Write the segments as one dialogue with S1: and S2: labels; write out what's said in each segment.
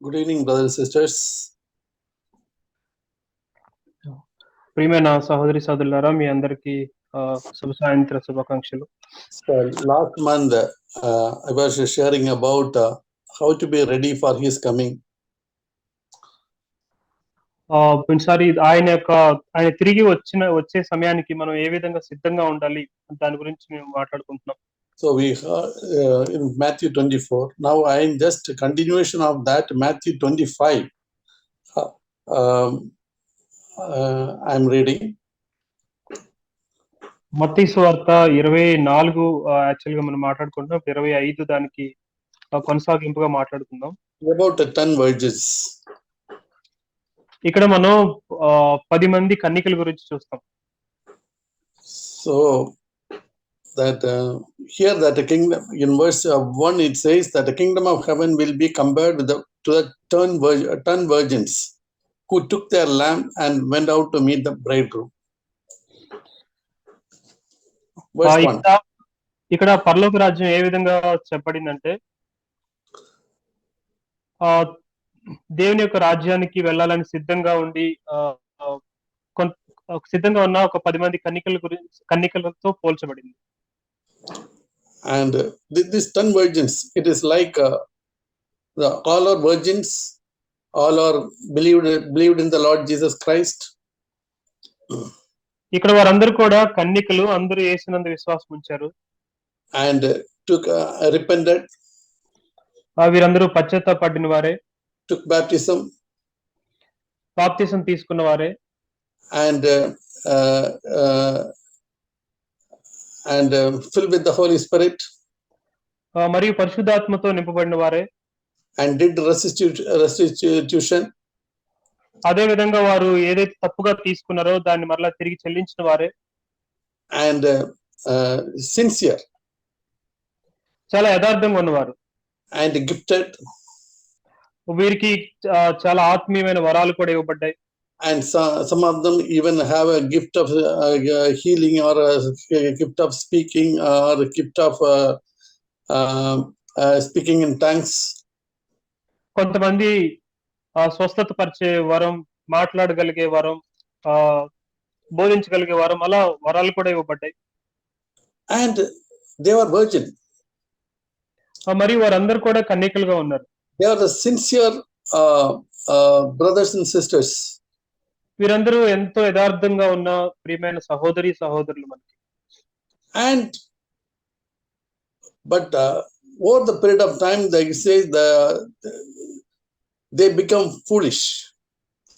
S1: Good evening, brothers and sisters.
S2: ప్రియమైన సహోదరి సోదరులారా, మీ అందరికీ శుభ సాయంత్ర శుభాకాంక్షలు.
S1: So last month I was sharing about how to be ready for his coming.
S2: పోయినసారి ఆయన తిరిగి వచ్చే సమయానికి మనం ఏ విధంగా సిద్ధంగా ఉండాలి దాని గురించి మేము మాట్లాడుకుంటున్నాం.
S1: So we heard in Matthew 24. Now I am just continuation of that Matthew 25. I am reading.
S2: మత్తయి సువార్త 24 యాక్చువల్ గా మనం మాట్లాడుకుంటున్నాం. 25 దానికి కొనసాగింపుగా మాట్లాడుకుందాం.
S1: About the 10 virgins.
S2: ఇక్కడ మనం 10 మంది కన్యకల గురించి చూస్తాం.
S1: So that here that the kingdom in verse 1 it says that the kingdom of heaven will be compared with to the 10 virgins who took their lamp and went out to meet the bridegroom. Verse 1.
S2: ఇక్కడ పరలోక రాజ్యం ఏ విధంగా చెప్పబడిందంటే, దేవుని యొక్క రాజ్యానికి వెళ్ళాలని సిద్ధంగా ఉన్న ఒక 10 మంది కన్యకలతో పోల్చబడింది.
S1: And these 10 virgins, it is like all are virgins, all are believed in the Lord Jesus Christ.
S2: ఇక్కడ వారందరూ కూడా కన్యకలు, అందరూ యేసునందు విశ్వాసం ఉంచారు.
S1: And took repented.
S2: వీరందరూ పశ్చాత్తాపడిన వారే.
S1: Took baptism.
S2: బాప్తిసం తీసుకున్న వారే.
S1: And filled with the Holy Spirit.
S2: మరియు పరిశుద్ధాత్మతో నింపబడిన వారే.
S1: And did restitution.
S2: అదే విధంగా వారు ఏదైతే తప్పుగా తీసుకున్నారో దాన్ని మరలా తిరిగి చెల్లించిన వారే.
S1: And sincere.
S2: చాలా యథార్థంగా ఉన్నవారు.
S1: And gifted.
S2: వీరికి చాలా ఆత్మీయమైన వరాలు కూడా ఇవ్వబడ్డాయి.
S1: And some of them even have a gift of healing or a gift of speaking or a gift of speaking in tongues.
S2: కొంతమంది స్వస్థత పరిచే వరం, మాట్లాడగలిగే వరం, బోధించగలిగే వరం, అలా వరాలు కూడా ఇవ్వబడ్డాయి.
S1: And they were virgin.
S2: మరియు వారందరూ కూడా కన్యకలుగా ఉన్నారు.
S1: They are the sincere brothers and sisters.
S2: వీరందరూ ఎంతో యథార్థంగా ఉన్న ప్రియమైన సహోదరులు మనకి.
S1: And but over the period of time they say they become foolish.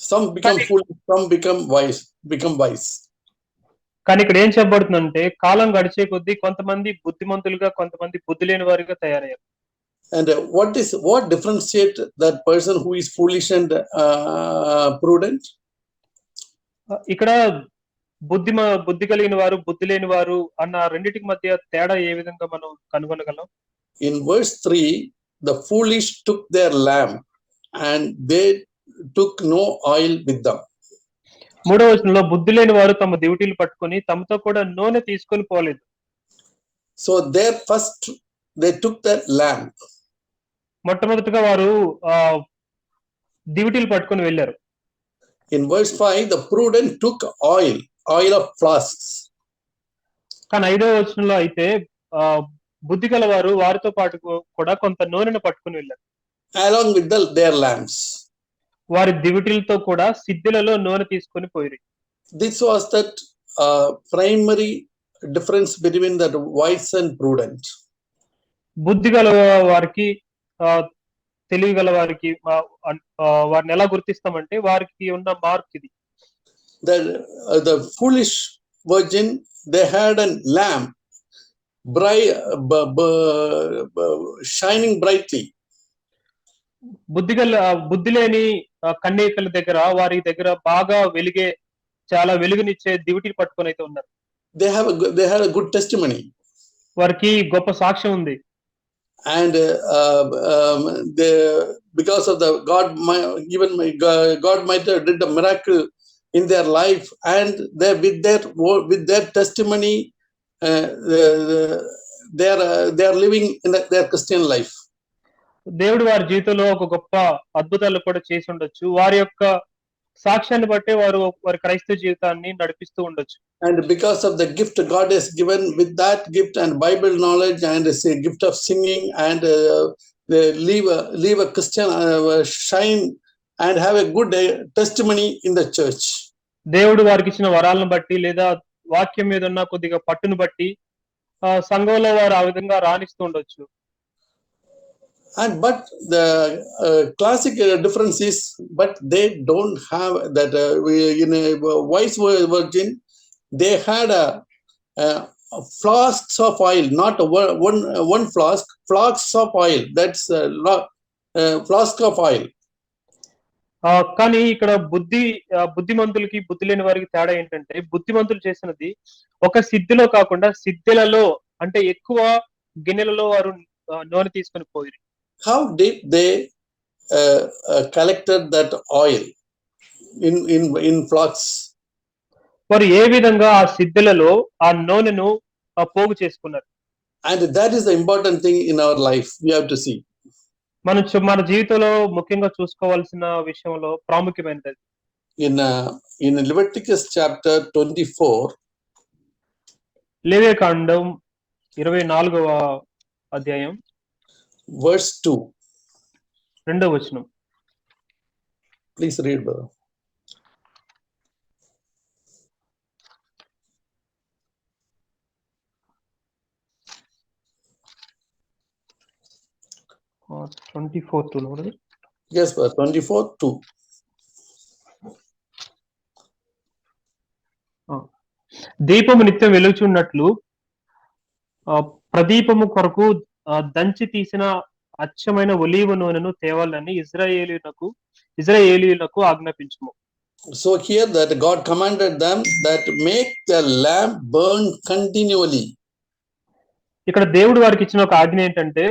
S1: Some become foolish, some become wise.
S2: కానీ ఇక్కడ ఏం చెప్పబడుతుందంటే, కాలం గడిచే కొద్దీ కొంతమంది బుద్ధిమంతులుగా, కొంతమంది బుద్ధి లేని వారిగా తయారయ్యారు.
S1: And what differentiate that person who is foolish and prudent?
S2: ఇక్కడ బుద్ధి కలిగిన వారు, బుద్ధి లేని వారు అన్న రెండిటికి మధ్య తేడా ఏ విధంగా మనం కనుగొనగలం?
S1: In verse 3, the foolish took their lamp and they took no oil with them.
S2: 3వ వచనంలో బుద్ధి లేని వారు తమ దివిటీలు పట్టుకొని తమతో కూడా నూనె తీసుకొని పోలేదు.
S1: So they took that lamp.
S2: మొట్టమొదటిగా వారు దివిటీలు పట్టుకొని వెళ్ళారు.
S1: In verse 5, the prudent took oil of flasks.
S2: కానీ 5వ వచనంలో అయితే బుద్ధి గల వారు వారితో పాటు కూడా కొంత నూనెను పట్టుకొని వెళ్ళారు.
S1: Along with their lamps.
S2: వారి దివిటీలతో కూడా సిద్ధిలలో నూనె తీసుకొని పోయిరి.
S1: This was that primary difference between that wise and prudent.
S2: బుద్ధి గల వారికి, తెలివి గల వారికి వారిని ఎలా గుర్తిస్తామంటే వారికి ఉన్న మార్క్ ఇది.
S1: The foolish virgin, they had a lamp shining brightly.
S2: బుద్ధి లేని కన్యకల దగ్గర, వారి దగ్గర బాగా చాలా వెలుగునిచ్చే దివిటి పట్టుకొని అయితే ఉన్నారు.
S1: They had a good testimony.
S2: వారికి గొప్ప సాక్ష్యం ఉంది.
S1: And because of the God might have did a miracle in their life, and with their testimony they are living in their Christian life.
S2: దేవుడు వారి జీవితంలో ఒక గొప్ప అద్భుతాలు కూడా చేసి ఉండొచ్చు. వారి యొక్క సాక్ష్యాన్ని బట్టే వారి క్రైస్తవ జీవితాన్ని నడిపిస్తూ ఉండొచ్చు.
S1: And because of the gift God has given, with that gift and Bible knowledge and a gift of singing, and they leave a Christian shine and have a good testimony in the church.
S2: దేవుడు వారికి ఇచ్చిన వరాలను బట్టి లేదా వాక్యం మీద ఉన్న కొద్దిగా పట్టును బట్టి సంఘంలో వారు ఆ విధంగా రాణిస్తూ ఉండొచ్చు.
S1: But the classic difference is, but they don't have that in a wise virgin, they had a flasks of oil, not one flask, flasks of oil. That's flask of oil.
S2: కానీ ఇక్కడ బుద్ధిమంతులకి బుద్ధి లేని వారికి తేడా ఏంటంటే, బుద్ధిమంతులు చేసినది ఒక సిద్ధిలో కాకుండా సిద్ధులలో, అంటే ఎక్కువ గిన్నెలలో వారు నూనె తీసుకొని పోయి.
S1: How did they collected that oil in flasks?
S2: వారు ఏ విధంగా ఆ సిద్ధులలో ఆ నూనెను పోగు చేసుకున్నారు?
S1: And that is the important thing in our life. We have to see.
S2: మన జీవితంలో ముఖ్యంగా చూసుకోవాల్సిన విషయంలో ప్రాముఖ్యమైనది.
S1: In Leviticus chapter 24,
S2: లేవియకాండం 24వ అధ్యాయం
S1: verse 2.
S2: 2వ వచనం.
S1: Please read, brother.
S2: Uh, 24:2 no?
S1: Yes, brother. 24:2.
S2: దీపము నిత్యం వెలుగుచున్నట్లు ప్రదీపము కొరకు దంచి తీసిన అచ్చమైన ఒలీవ నూనెను తేవాలని ఇశ్రాయేలీయులకు ఆజ్ఞాపించుము.
S1: So here that God commanded them that make the lamp burn continually.
S2: ఇక్కడ దేవుడు వారికి ఇచ్చిన ఒక ఆజ్ఞ ఏంటంటే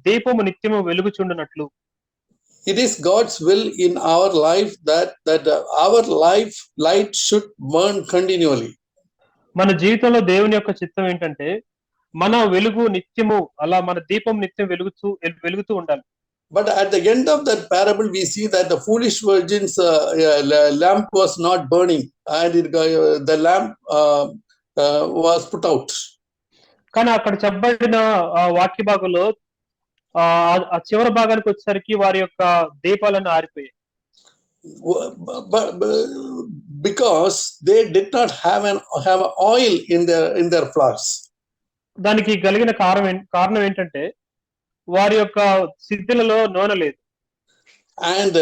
S2: దీపము నిత్యము వెలుగుచుండునట్లు.
S1: It is God's will in our life that our light should burn continually.
S2: మన జీవితంలో దేవుని యొక్క చిత్తం ఏంటంటే మన వెలుగు నిత్యము, అలా మన దీపం నిత్యం వెలుగుతూ ఉండాలి.
S1: But at the end of that parable, we see that the foolish virgin's lamp was not burning, and the lamp was put out.
S2: కానీ అక్కడ చెప్పబడిన వాక్య భాగంలో ఆ చివరి భాగానికి వచ్చేసరికి వారి యొక్క దీపాలను ఆరిపోయాయి.
S1: Because they did not have oil in their flasks.
S2: దానికి కలిగిన కారణం ఏంటంటే వారి యొక్క సిద్ధులలో నూనె లేదు.
S1: And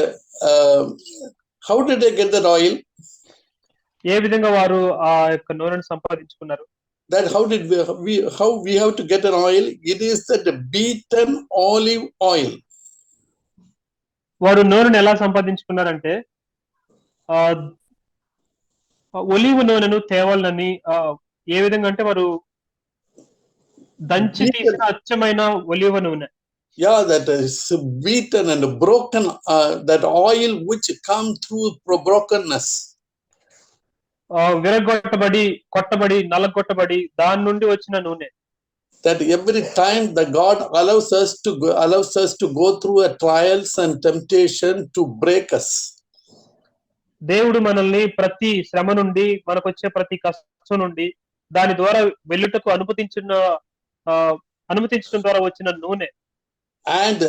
S1: how did they get that oil?
S2: ఏ విధంగా వారు ఆ యొక్క నూనెను సంపాదించుకున్నారు?
S1: That how we have to get an oil? It is that beaten olive oil.
S2: వారు నూనెను ఎలా సంపాదించుకున్నారంటే ఒలీవ నూనెను తేవాలని ఏ విధంగా అంటే వారు దంచి తీసిన అచ్చమైన ఒలీవ నూనె.
S1: Yeah, that is beaten and broken, that oil which come through brokenness.
S2: కొట్టబడి నలగొట్టబడి దాని నుండి వచ్చిన నూనె.
S1: That every time the God allows us to go through a trials and temptation to break us.
S2: దేవుడు మనల్ని ప్రతి శ్రమ నుండి, మనకొచ్చే ప్రతి కష్టం నుండి దాని ద్వారా వెళ్ళుటకు అనుమతించడం ద్వారా వచ్చిన నూనె.
S1: And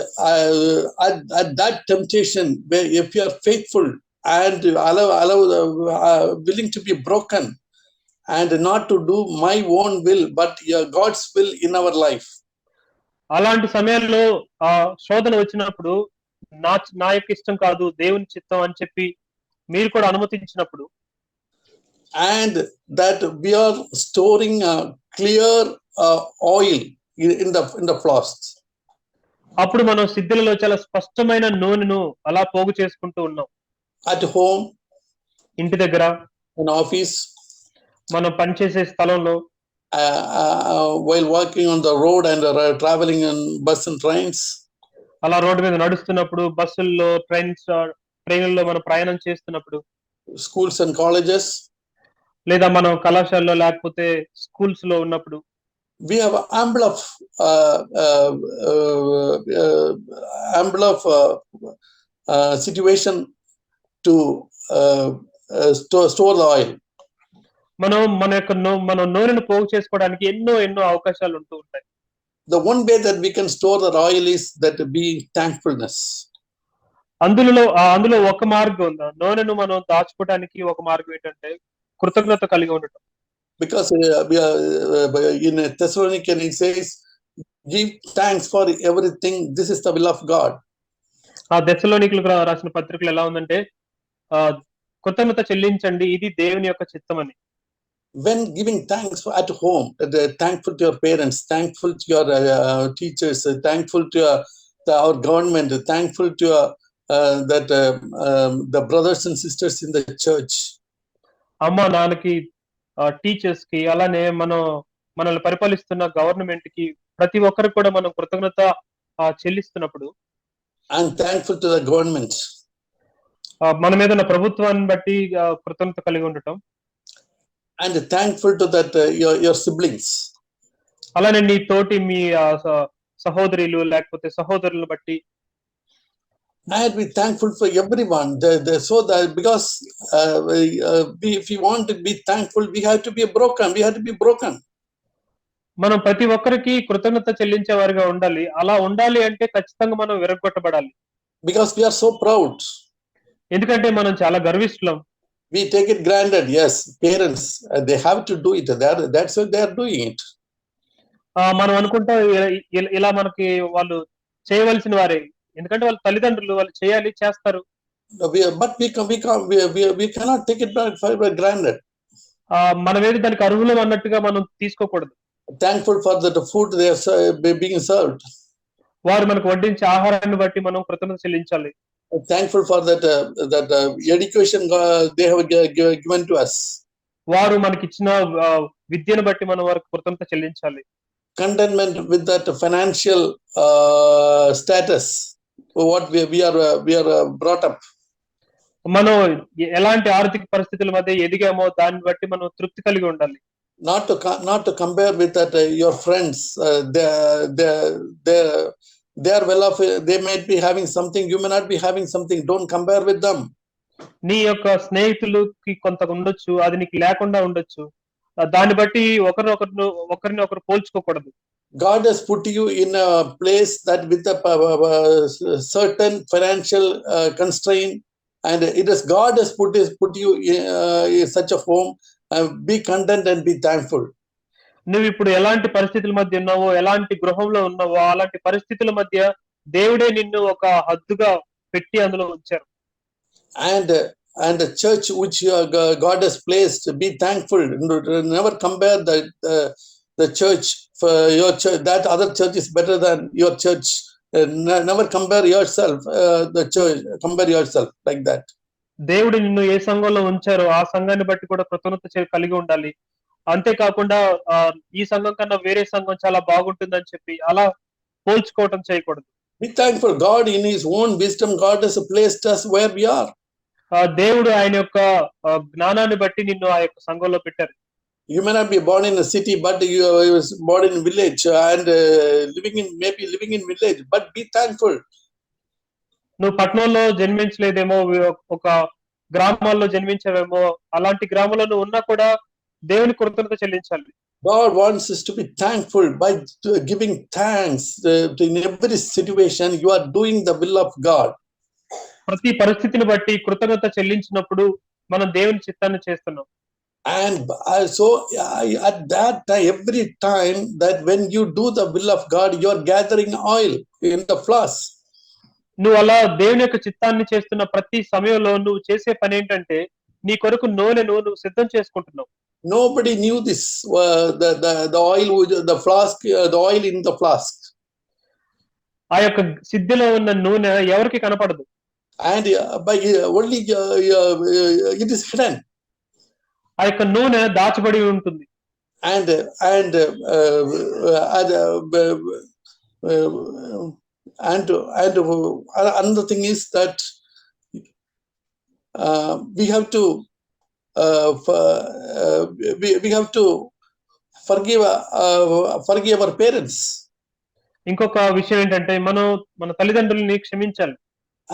S1: at that temptation, if you are faithful and allow willing to be broken and not to do my own will but God's will in our life.
S2: అలాంటి సమయాల్లో శోధన వచ్చినప్పుడు నా యొక్క ఇష్టం కాదు దేవుని చిత్తం అని చెప్పి మీరు కూడా అనుమతించినప్పుడు,
S1: and that we are storing clear oil in the flasks.
S2: అప్పుడు మనం సిద్ధులలో చాలా స్పష్టమైన నూనెను అలా పోగు చేసుకుంటూ ఉన్నాం.
S1: At home,
S2: ఇంటి దగ్గర,
S1: in office,
S2: మనం పనిచేసే స్థలంలో,
S1: while walking on the road and traveling in bus and trains.
S2: అలా రోడ్డు మీద నడుస్తున్నప్పుడు, బస్సుల్లో, ట్రైన్లలో మనం ప్రయాణం చేస్తున్నప్పుడు,
S1: schools and colleges,
S2: లేదా మనం కళాశాలలో లేకపోతే స్కూల్స్ లో ఉన్నప్పుడు,
S1: we have ample of situation to store the oil.
S2: మనం మన యొక్క మనం నూనెను పోగు చేసుకోవడానికి ఎన్నో అవకాశాలు ఉంటూ ఉంటాయి.
S1: The one way that we can store the oil is that being thankfulness.
S2: అందులో ఒక మార్గం ఉంది. నూనెను మనం దాచుకోవడానికి ఒక మార్గం ఏంటంటే కృతజ్ఞత కలిగి ఉండటం.
S1: Because in Thessalonians it says, give thanks for everything, this is the will of God.
S2: ఆ దెస్సలోనికీయులకు రాసిన పత్రికలో ఎలా ఉందంటే కృతజ్ఞత చెల్లించండి, ఇది దేవుని యొక్క చిత్తమని.
S1: When giving thanks at home, thankful to your parents, thankful to your teachers, thankful to our government, thankful to the brothers and sisters in the church.
S2: అమ్మ నాన్నకి, టీచర్స్ కి, అలానే మనల్ని పరిపాలిస్తున్న గవర్నమెంట్ కి, ప్రతి ఒక్కరికి కూడా మనం కృతజ్ఞత చెల్లిస్తున్నప్పుడు,
S1: and thankful to the government,
S2: మన మీద ఉన్న ప్రభుత్వాన్ని బట్టి కృతజ్ఞత కలిగి ఉండటం,
S1: and thankful to that your siblings,
S2: అలానే నీ తోటి మీ సహోదరులు లేకపోతే సహోదరులను బట్టి,
S1: and be thankful for everyone. So that because if we want to be thankful, we have to be broken.
S2: మనం ప్రతి ఒక్కరికి కృతజ్ఞత చెల్లించే వారిగా ఉండాలి. అలా ఉండాలి అంటే ఖచ్చితంగా మనం విరగొట్టబడాలి.
S1: Because we are so proud.
S2: ఎందుకంటే మనం చాలా గర్విష్ఠులం.
S1: We take it granted. Yes, parents they have to do it. That's why they are doing it.
S2: మనం అనుకుంటా ఇలా మనకి వాళ్ళు చేయవలసిన వారే, ఎందుకంటే వాళ్ళ తల్లిదండ్రులు వాళ్ళు చేయాలి, చేస్తారు.
S1: But we cannot take it for granted.
S2: మనమేది దానికి అర్హులం అన్నట్టుగా మనం తీసుకోకూడదు.
S1: Thankful for the food they are being served.
S2: వారు మనకు వడ్డించే ఆహారాన్ని బట్టి మనం కృతజ్ఞత చెల్లించాలి.
S1: Thankful for that education they have given to us.
S2: వారు మనకిచ్చిన విద్యను బట్టి మనం వారికి కృతజ్ఞత చెల్లించాలి.
S1: Contentment with that financial status what we are brought up.
S2: మనం ఎలాంటి ఆర్థిక పరిస్థితుల మధ్య ఎదిగామో దాన్ని బట్టి మనం తృప్తి కలిగి ఉండాలి.
S1: Not to compare with that your friends, they are well off, they might be having something, you may not be having something. Don't compare with them.
S2: నీ యొక్క స్నేహితులకి కొంత ఉండొచ్చు, అది నీకు లేకుండా ఉండొచ్చు. దాన్ని బట్టి ఒకరిని ఒకరు పోల్చుకోకూడదు.
S1: God has put you in a place that with a certain financial constraint, and it is God has put you in such a home. Be content and be thankful.
S2: నువ్వు ఇప్పుడు ఎలాంటి పరిస్థితుల మధ్య ఉన్నావో, ఎలాంటి గృహంలో ఉన్నావో, అలాంటి పరిస్థితుల మధ్య దేవుడే నిన్ను ఒక హద్దుగా పెట్టి అందులో ఉంచారు.
S1: And the church which God has placed, be thankful. Never compare the church for your church. That other church is better than your church. Never compare yourself, the church. Compare yourself like that.
S2: దేవుడు నిన్ను ఏ సంఘంలో ఉంచారో ఆ సంఘాన్ని బట్టి కూడా కృతజ్ఞత కలిగి ఉండాలి. అంతేకాకుండా ఈ సంఘం కన్నా వేరే సంఘం చాలా బాగుంటుందని చెప్పి అలా పోల్చుకోవటం చేయకూడదు.
S1: Be thankful. God in His own wisdom, God has placed us where we are.
S2: దేవుడు ఆయన యొక్క జ్ఞానాన్ని బట్టి నిన్ను ఆ యొక్క సంఘంలో పెట్టారు.
S1: You may not be born in a city, but you was born in village and living in village. But be thankful.
S2: నువ్వు పట్టణంలో జన్మించలేదేమో, ఒక గ్రామాల్లో జన్మించావేమో, అలాంటి గ్రామంలో నువ్వు ఉన్నా కూడా దేవుని కృతజ్ఞత చెల్లించాలి.
S1: God wants us to be thankful by giving thanks in every situation. You are doing the will of God.
S2: ప్రతి పరిస్థితిని బట్టి కృతజ్ఞత చెల్లించినప్పుడు మనం దేవుని చిత్తాన్ని చేస్తున్నాం.
S1: And so at that time, every time that when you do the will of God, you are gathering oil in the flask.
S2: నువ్వు అలా దేవుని యొక్క చిత్తాన్ని చేస్తున్న ప్రతి సమయంలో నువ్వు చేసే పని ఏంటంటే నీ కొరకు నూనెను నువ్వు సిద్ధం చేసుకుంటున్నావు.
S1: Nobody knew this. The oil, the flask, the oil in the flask.
S2: ఆ యొక్క సిద్ధిలో ఉన్న నూనె ఎవరికి కనపడదు.
S1: And by only it is hidden.
S2: ఆ యొక్క నూనె దాచబడి ఉంటుంది.
S1: And another thing is that we have to forgive our parents.
S2: ఇంకొక విషయం ఏంటంటే మన తల్లిదండ్రులని క్షమించాలి.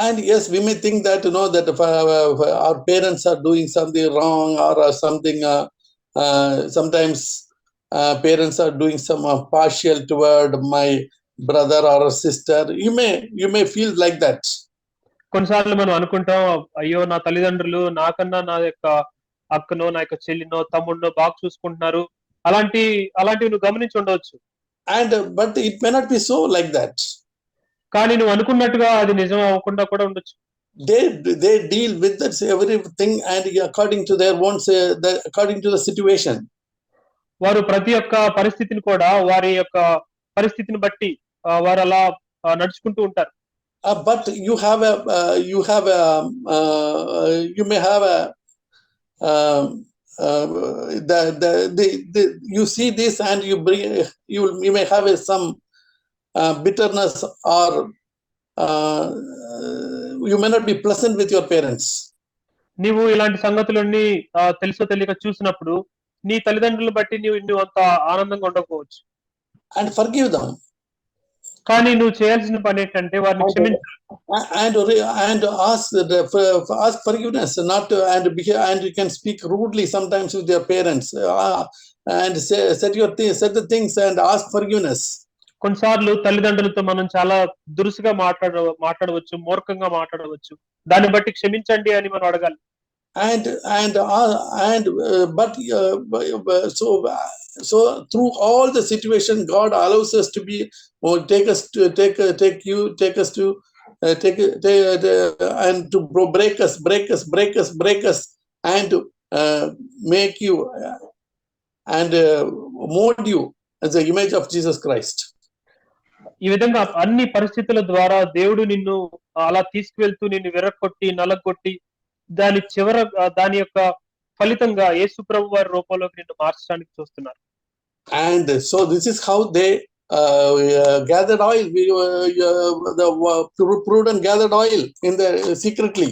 S1: And yes, we may think that that if our parents are doing something wrong or something. Sometimes parents are doing some partial toward my brother or sister. You may feel like that.
S2: కొన్నిసార్లు మనం అనుకుంటాం, అయ్యో నా తల్లిదండ్రులు నాకన్నా నా యొక్క అక్కనో, నా యొక్క చెల్లినో, తమ్ముడినో బాగా చూసుకుంటున్నారు. అలాంటివి నువ్వు గమనించి ఉండవచ్చు.
S1: And but it may not be so like that.
S2: కానీ నువ్వు అనుకున్నట్టుగా అది నిజం అవ్వకుండా కూడా ఉండొచ్చు.
S1: They deal with that everything and according to their own according to the situation.
S2: వారు ప్రతి ఒక్క పరిస్థితిని కూడా వారి యొక్క పరిస్థితిని బట్టి వారు అలా నడుచుకుంటూ ఉంటారు.
S1: But you may have a you see this and you may have some bitterness or you may not be pleasant with your parents.
S2: నీవు ఇలాంటి సంగతులన్నీ తెలుసో తెలియక చూసినప్పుడు నీ తల్లిదండ్రులను బట్టి నువ్వు అంత ఆనందంగా ఉండకపోవచ్చు.
S1: And forgive them.
S2: కానీ నువ్వు చేయాల్సిన పని ఏంటంటే వారిని క్షమించాలి.
S1: And ask forgiveness, not and you can speak rudely sometimes with your parents and set the things and ask forgiveness.
S2: కొన్నిసార్లు తల్లిదండ్రులతో మనం చాలా దురుసుగా మాట్లాడవచ్చు, మూర్ఖంగా మాట్లాడవచ్చు. దాన్ని బట్టి క్షమించండి అని మనం అడగాలి.
S1: So through all the situation, God allows us to be take us to and to break us and make you and mold you as the image of Jesus Christ.
S2: ఈ విధంగా అన్ని పరిస్థితుల ద్వారా దేవుడు నిన్ను అలా తీసుకువెళ్తూ నిన్ను విరగొట్టి నలగొట్టి దాని యొక్క ఫలితంగా యేసు ప్రభు వారి రూపంలోకి నిన్ను మార్చడానికి చూస్తున్నారు.
S1: And so this is how they gathered oil. The prudent gathered oil in the secretly.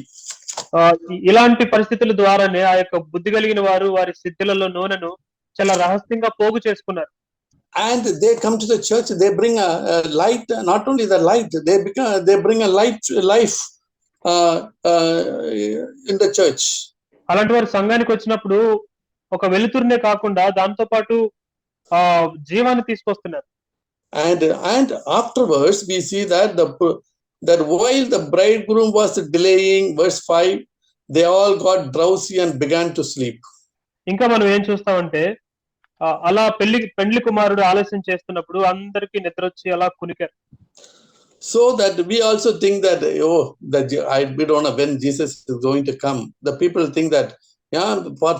S2: ఇలాంటి పరిస్థితుల ద్వారానే ఆ యొక్క బుద్ధి కలిగిన వారు వారి సిద్ధులలో నూనెను చాలా రహస్యంగా పోగు చేసుకున్నారు.
S1: And they come to the church. They bring a light. Not only the light, they bring a life in the church.
S2: అలాంటి వారు సంఘానికి వచ్చినప్పుడు ఒక వెలుతురునే కాకుండా దాంతో పాటు జీవాన్ని తీసుకొస్తున్నారు.
S1: And afterwards we see that that while the bridegroom was delaying, verse 5, they all got drowsy and began to sleep.
S2: ఇంకా మనం ఏం చూస్తామంటే అలా పెండ్లి కుమారుడు ఆలస్యం చేస్తున్నప్పుడు అందరికీ నిద్ర వచ్చి అలా కునికారు.
S1: So that we also think that we don't know when Jesus is going to come. The people think that for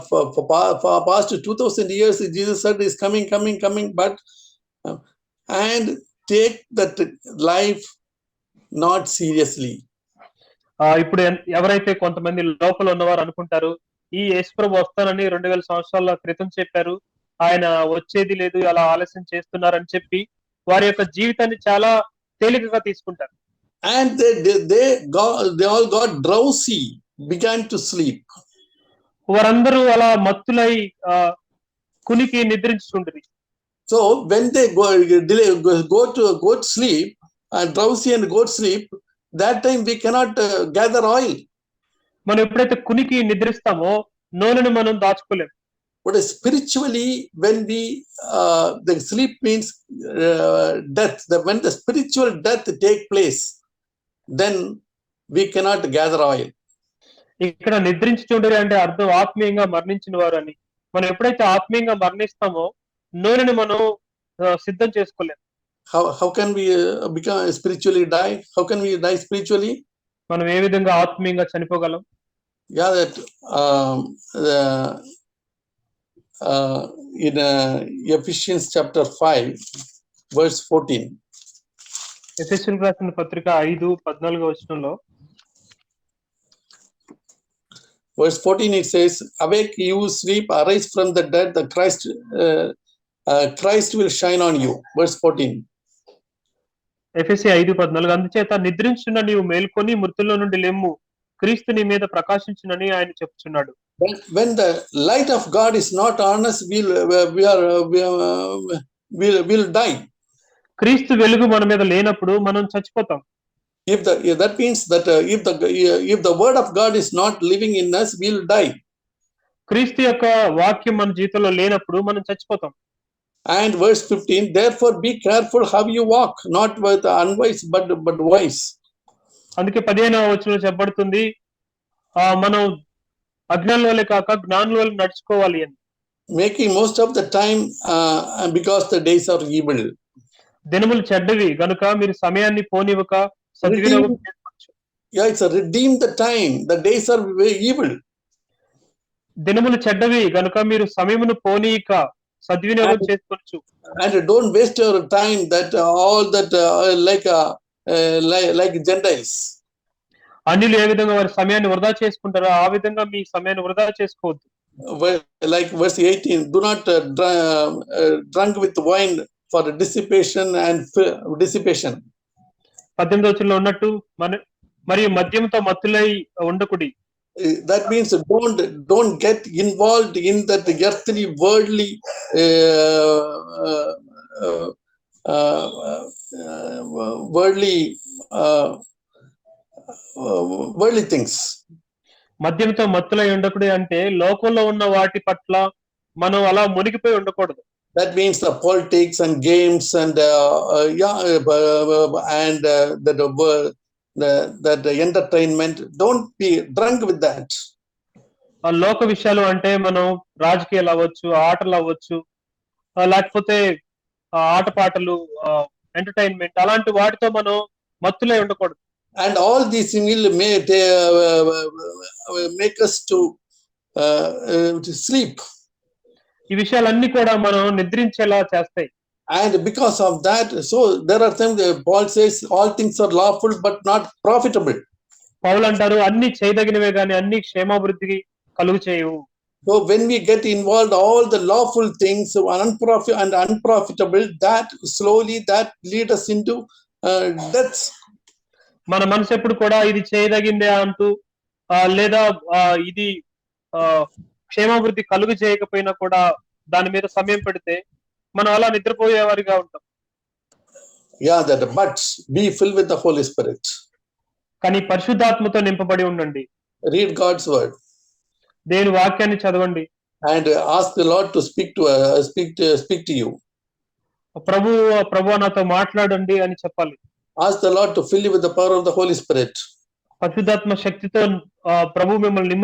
S1: past 2000 years Jesus said is coming, but and take that life not seriously.
S2: ఇప్పుడు ఎవరైతే కొంతమంది లోపల ఉన్నవారు అనుకుంటారు ఈ యేసుప్రభు వస్తానని 2000 సంవత్సరాల క్రితం చెప్పారు, ఆయన వచ్చేది లేదు, అలా ఆలస్యం చేస్తున్నారని చెప్పి వారి యొక్క జీవితాన్ని చాలా తేలికగా తీసుకుంటారు.
S1: And they all got drowsy, began to sleep.
S2: వారందరూ అలా మత్తులై కునికి నిద్రించుకుంటారు.
S1: So when they go to sleep and drowsy and go to sleep, that time we cannot gather oil.
S2: మనం ఎప్పుడైతే కునికి నిద్రిస్తామో నూనెను మనం దాచుకోలేం.
S1: But spiritually, when the sleep means death. When the spiritual death take place, then we cannot gather oil.
S2: ఇక్కడ నిద్రించుచుండరు అంటే అర్థం ఆత్మీయంగా మరణించిన వారు అని. మనం ఎప్పుడైతే ఆత్మీయంగా మరణిస్తామో నూనెని మనం సిద్ధం చేసుకోలేం.
S1: How can we become spiritually die? How can we die spiritually?
S2: మనం ఏ విధంగా ఆత్మీయంగా చనిపోగలం?
S1: Yeah, that in Ephesians chapter 5 verse 14.
S2: ఎఫెసీయులకు రాసిన పత్రిక 5:14 వచనంలో
S1: verse 14 it says, awake you sleep, arise from the dead, the Christ will shine on you. Verse 14.
S2: ఎఫెసీ 5:14 అందుచేత నిద్రించున్న నీవు మేల్కొని మృతుల్లో నుండి లెమ్ము, క్రీస్తు నీ మీద ప్రకాశించునని ఆయన చెప్పుచున్నాడు.
S1: when the light of God is not on us, we'll die.
S2: క్రీస్తు వెలుగు మన మీద లేనప్పుడు మనం చచ్చిపోతాం.
S1: That means that if the word of God is not living in us, we'll die.
S2: క్రీస్తు యొక్క వాక్యం మన జీవితంలో లేనప్పుడు మనం చచ్చిపోతాం.
S1: And verse 15, therefore be careful how you walk, not with unwise but wise.
S2: అందుకే 15వ వచనంలో చెప్పబడుతుంది మనం అజ్ఞానుల కాక జ్ఞానుల నడుచుకోవాలి అని.
S1: Making most of the time because the days are evil.
S2: దినములు చెడ్డవి గనుక మీరు సమయాన్ని పోనివ్వక సద్వినియోగం చేసుకోవచ్చు.
S1: Yeah, it's a redeem the time. The days are very evil.
S2: దినములు చెడ్డవి గనుక మీరు సమయమును పోనీయక సద్వినియోగం చేసుకోవచ్చు.
S1: And don't waste your time that all that like Gentiles.
S2: అన్యులు ఏ విధంగా వారి సమయాన్ని వృధా చేసుకుంటారో ఆ విధంగా మీ సమయాన్ని వృధా చేసుకోవద్దు.
S1: Like verse 18, do not drunk with wine for dissipation and dissipation.
S2: 18వ వచనంలో ఉన్నట్టు మరియు మద్యంతో మత్తులై ఉండకుడి.
S1: That means don't get involved in that earthly worldly worldly things.
S2: మద్యంతో మత్తులై ఉండకుడి అంటే లోకంలో ఉన్న వాటి పట్ల మనం అలా మునిగిపోయి ఉండకూడదు.
S1: That means the politics and games and that entertainment. Don't be drunk with that.
S2: ఆ లోక విషయాలు అంటే మనం రాజకీయాలు అవ్వచ్చు, ఆటలు అవ్వచ్చు, లేకపోతే ఆటపాటలు, ఎంటర్టైన్మెంట్ అలాంటి వాటితో మనం మత్తులై ఉండకూడదు.
S1: And all these will make us to sleep.
S2: ఈ విషయాలన్నీ కూడా మనం నిద్రించేలా చేస్తాయి.
S1: And because of that, so there are things Paul says all things are lawful but not profitable.
S2: పౌలు అంటారు అన్ని చేయదగినవే గాని అన్ని క్షేమాభివృద్ధికి కలుగు చేయవు.
S1: So when we get involved all the lawful things unprofitable, that slowly that lead us into death.
S2: మన మనసు ఎప్పుడు కూడా ఇది చేయదగిందే అంటూ లేదా ఇది క్షేమాభివృద్ధి కలుగు చేయకపోయినా కూడా దాని మీద సమయం పెడితే మనం అలా నిద్రపోయేవారిగా ఉంటాం.
S1: Yeah, but be filled with the Holy Spirit.
S2: కానీ పరిశుద్ధాత్మతో నింపబడి ఉండండి.
S1: Read God's word.
S2: దేవుని వాక్యాన్ని చదవండి.
S1: And ask the Lord to speak to you.
S2: ప్రభువా నాతో మాట్లాడండి అని చెప్పాలి.
S1: Ask the Lord to fill you with the power of the Holy Spirit.
S2: పరిశుద్ధాత్మ శక్తితో ప్రభు మిమ్మల్ని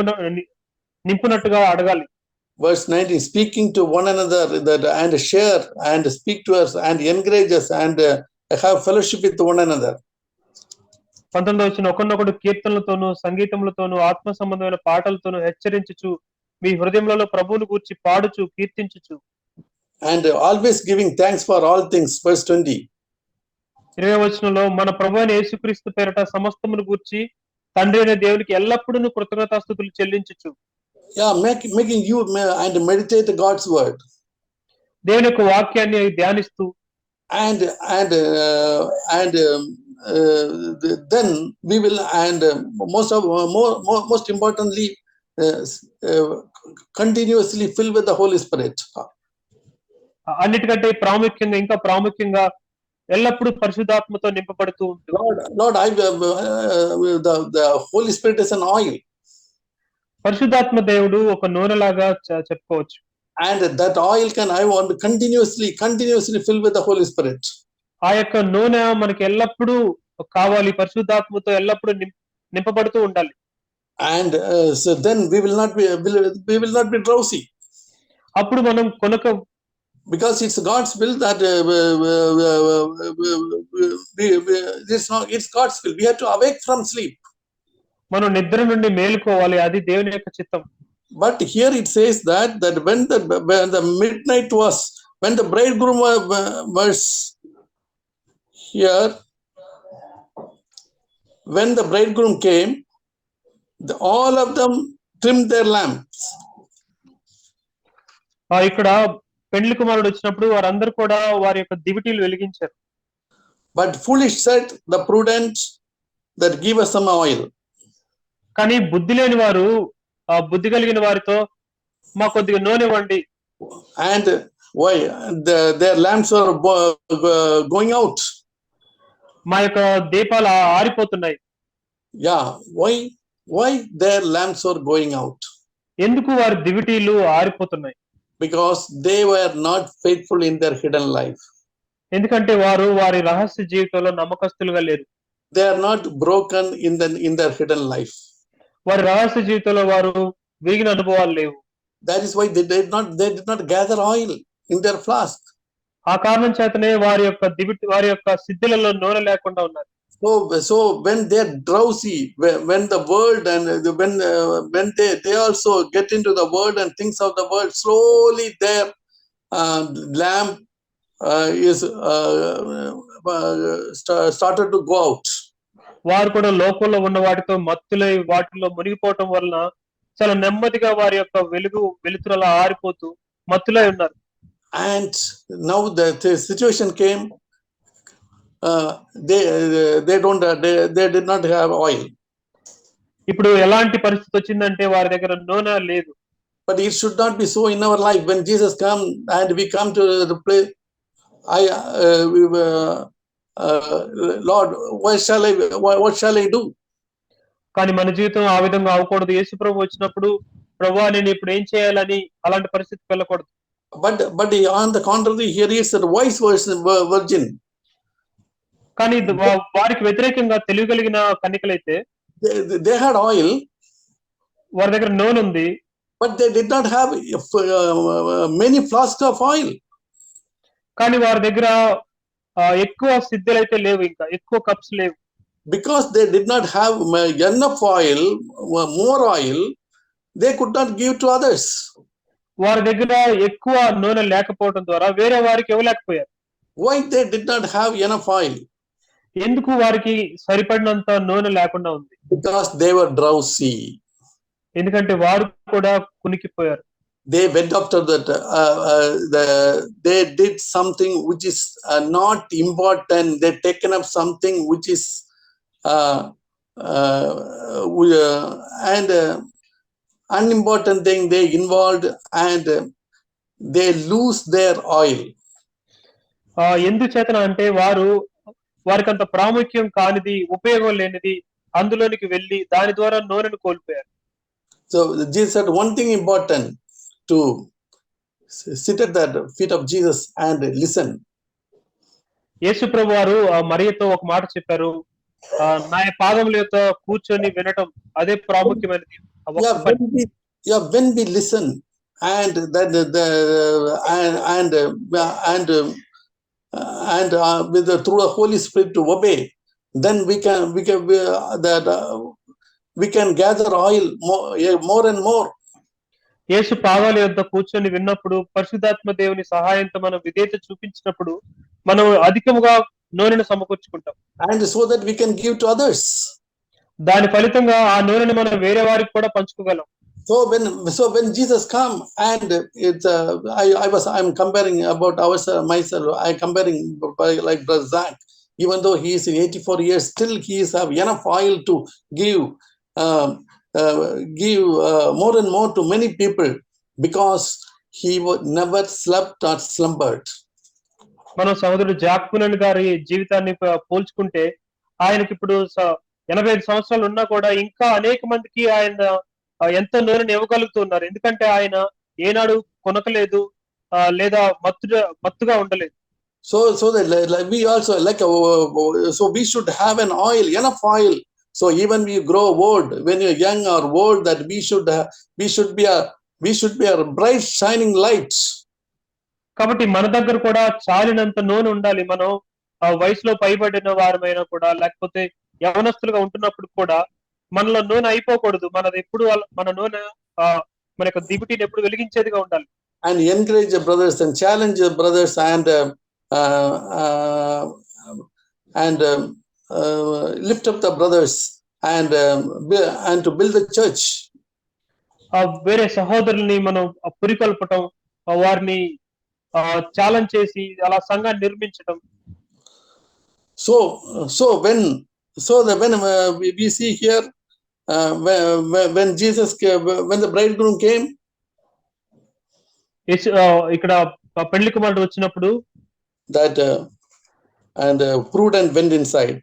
S2: నింపునట్టుగా అడగాలి.
S1: Verse 19, speaking to one another and share and speak to us and encourage us and have fellowship with one another.
S2: 19వ వచనం ఒకరినొకడు కీర్తనలతోనూ సంగీతములతోనూ ఆత్మ సంబంధమైన పాటలతోనూ హెచ్చరించుచు మీ హృదయములలో ప్రభువును గూర్చి పాడుచు కీర్తించుచు.
S1: And always giving thanks for all things. Verse 20.
S2: 20వ వచనంలో మన ప్రభువైన యేసుక్రీస్తు పేరట సమస్తమును గూర్చి తండ్రి అయిన దేవునికి ఎల్లప్పుడూ కృతజ్ఞతాస్తుతులు చెల్లించుచు.
S1: Yeah, making you and meditate God's word.
S2: దేవుని యొక్క వాక్యాన్ని ధ్యానిస్తూ
S1: and then we will and most importantly continuously fill with the Holy Spirit.
S2: అన్నిటికంటే ప్రాముఖ్యంగా ఇంకా ప్రాముఖ్యంగా ఎల్లప్పుడూ పరిశుద్ధాత్మతో నింపబడుతూ ఉంటుంది.
S1: Lord, the Holy Spirit is an oil.
S2: పరిశుద్ధాత్మ దేవుడు ఒక నూనెలాగా చెప్పుకోవచ్చు.
S1: And that oil I want to continuously fill with the Holy Spirit.
S2: ఆ యొక్క నూనె మనకి ఎల్లప్పుడూ కావాలి, పరిశుద్ధాత్మతో ఎల్లప్పుడూ నింపబడుతూ ఉండాలి.
S1: And so then we will not be drowsy.
S2: అప్పుడు మనం కొనక
S1: because it's God's will that it's God's will. We have to awake from sleep.
S2: మనం నిద్ర నుండి మేలుకోవాలి, అది దేవుని యొక్క చిత్తం.
S1: But here it says that when the midnight was, when the bridegroom was here, when the bridegroom came, all of them trimmed their lamps.
S2: ఇక్కడ పెండ్లి కుమారుడు వచ్చినప్పుడు వారందరూ కూడా వారి యొక్క దివిటీలు వెలిగించారు.
S1: But foolish said the prudent that give us some oil.
S2: కానీ బుద్ధి లేని వారు బుద్ధి కలిగిన వారితో మాకు కొద్దిగా నూనె ఇవ్వండి.
S1: And why their lamps are going out?
S2: మా యొక్క దీపాలు ఆరిపోతున్నాయి.
S1: Yeah, why their lamps are going out?
S2: ఎందుకు వారి దివిటీలు ఆరిపోతున్నాయి?
S1: Because they were not faithful in their hidden life.
S2: ఎందుకంటే వారు వారి రహస్య జీవితంలో నమ్మకస్తులుగా లేరు.
S1: They are not broken in their hidden life.
S2: వారి రహస్య జీవితంలో వారు విరిగిన అనుభవాలు లేవు.
S1: That is why they did not gather oil in their flask.
S2: ఆ కారణం చేతనే వారి యొక్క సిద్ధులలో నూనె లేకుండా ఉన్నారు.
S1: So when they're drowsy, when the world and when they also get into the world and things of the world, slowly their lamp is started to go out.
S2: వారు కూడా లోకంలో ఉన్న వాటితో మత్తులై వాటిలో మునిగిపోవటం వలన చాలా నెమ్మదిగా వారి యొక్క వెలుతురలా ఆరిపోతూ మత్తులై ఉన్నారు.
S1: And now the situation came. They did not have oil.
S2: ఇప్పుడు ఎలాంటి పరిస్థితి వచ్చిందంటే వారి దగ్గర నూనె లేదు.
S1: But it should not be so in our life. When Jesus come and we come to the place, Lord, what shall I do?
S2: కానీ మన జీవితం ఆ విధంగా అవ్వకూడదు. యేసు ప్రభు వచ్చినప్పుడు ప్రభువా నేను ఇప్పుడు ఏం చేయాలని అలాంటి పరిస్థితికి వెళ్ళకూడదు.
S1: But on the contrary, here is the wise virgin.
S2: కానీ వారికి వ్యతిరేకంగా తెలియగలిగిన కన్యకలైతే
S1: they had oil,
S2: వారి దగ్గర నూనె ఉంది.
S1: but they did not have many flasks of oil.
S2: కానీ వారి దగ్గర ఎక్కువ సిద్ధులైతే లేవు, ఇంకా ఎక్కువ కప్స్ లేవు.
S1: Because they did not have enough oil, more oil, they could not give to others.
S2: వారి దగ్గర ఎక్కువ నూనె లేకపోవడం ద్వారా వేరే వారికి ఇవ్వలేకపోయారు.
S1: Why they did not have enough oil?
S2: ఎందుకు వారికి సరిపడినంత నూనె లేకుండా ఉంది?
S1: Because they were drowsy.
S2: ఎందుకంటే వారు కూడా కునికిపోయారు.
S1: They went after that. They did something which is not important. They taken up something which is and unimportant thing they involved, and they lose their oil.
S2: ఎందుచేతన అంటే వారికి అంత ప్రాముఖ్యం కానిది, ఉపయోగం లేనిది అందులోనికి వెళ్ళి దాని ద్వారా నూనెను కోల్పోయారు.
S1: So Jesus said one thing important, to sit at the feet of Jesus and listen.
S2: యేసు ప్రభు వారు మరియతో ఒక మాట చెప్పారు, నా పాదముల యొద్ద కూర్చొని వినటం అదే ప్రాముఖ్యమైనది.
S1: When we listen and through the Holy Spirit to obey, then we can gather oil more and more.
S2: యేసు పాదాల యొద్ద కూర్చొని విన్నప్పుడు, పరిశుద్ధాత్మ దేవుని సహాయంతో మనం విధేయత చూపించినప్పుడు మనం అధికముగా నూనెను సమకూర్చుకుంటాం.
S1: And so that we can give to others.
S2: దాని ఫలితంగా ఆ నూనెను మనం వేరే వారికి కూడా పంచుకోగలం.
S1: So when Jesus come, and it's I'm comparing about myself. I comparing like Brother Zach. Even though he is in 84 years, still he is have enough oil to give more and more to many people, because he never slept or slumbered.
S2: మనం సహోదరుడు జాక్పునన్ గారి జీవితాన్ని పోల్చుకుంటే ఆయనకి ఇప్పుడు 85 సంవత్సరాలు ఉన్నా కూడా ఇంకా అనేక మందికి ఆయన ఎంత నూనెను ఇవ్వగలుగుతున్నారు. ఎందుకంటే ఆయన ఏనాడు కొనకలేదు, లేదా మత్తుగా ఉండలేదు.
S1: So that we also so we should have an oil, enough oil. So even we grow old, when you're young or old, that we should be a bright shining lights.
S2: కాబట్టి మన దగ్గర కూడా చాలినంత నూనె ఉండాలి. మనం వయసులో పైబడిన వారమైనా కూడా, లేకపోతే యవనస్తులుగా ఉంటున్నప్పుడు కూడా మనలో నూనె అయిపోకూడదు. మన నూనె మన యొక్క దివిటీని ఎప్పుడు వెలిగించేదిగా ఉండాలి.
S1: And encourage the brothers and challenge the brothers, and lift up the brothers, and to build the church.
S2: వేరే సహోదరుల్ని మనం పురికొల్పటం, వారిని ఛాలెంజ్ చేసి అలా సంఘాన్ని నిర్మించడం.
S1: So when we see here, when the bridegroom came,
S2: ఇక్కడ పెళ్లి కుమారుడు వచ్చినప్పుడు
S1: that and prudent went inside,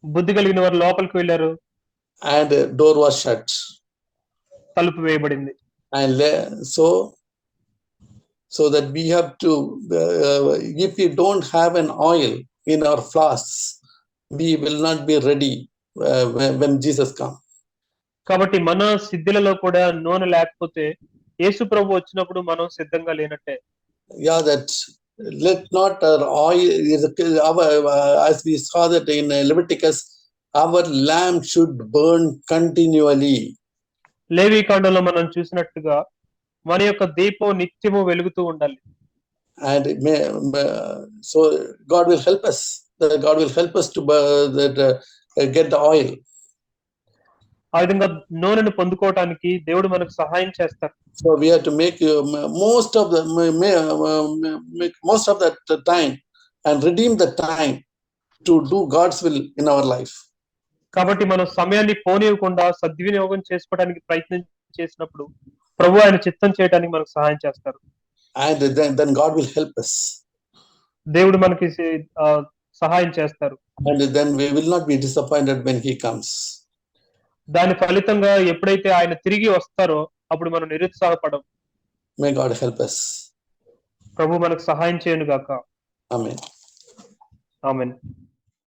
S2: బుద్ధి కలిగిన వారు లోపలికి వెళ్ళారు,
S1: and door was shut,
S2: తలుపు వేయబడింది.
S1: and so that we have to, if we don't have an oil in our flasks, we will not be ready when Jesus comes.
S2: కాబట్టి మన సిద్ధులలో కూడా నూనె లేకపోతే యేసు ప్రభు వచ్చినప్పుడు మనం సిద్ధంగా లేనట్టే.
S1: Yeah, that let not our oil is as we saw that in Leviticus, our lamp should burn continually.
S2: లేవి కాండంలో మనం చూసినట్టుగా మన యొక్క దీపం నిత్యము వెలుగుతూ ఉండాలి.
S1: And so God will help us. God will help us to get the oil.
S2: ఆ విధంగా నూనెను పొందుకోవడానికి దేవుడు మనకు సహాయం చేస్తారు.
S1: So we have to make most of that time and redeem the time to do God's will in our life.
S2: కాబట్టి మనం సమయాన్ని పోనివ్వకుండా సద్వినియోగం చేసుకోవడానికి ప్రయత్నం చేసినప్పుడు ప్రభు ఆయన చిత్తం చేయడానికి మనకు సహాయం చేస్తారు.
S1: And then God will help us.
S2: దేవుడు మనకి సహాయం చేస్తారు.
S1: And then we will not be disappointed when he comes.
S2: దాని ఫలితంగా ఎప్పుడైతే ఆయన తిరిగి వస్తారో అప్పుడు మనం నిరుత్సాహపడం.
S1: May God help us.
S2: ప్రభు మనకు సహాయం చేయను గాక.
S1: Amen.
S2: ఆమేన్.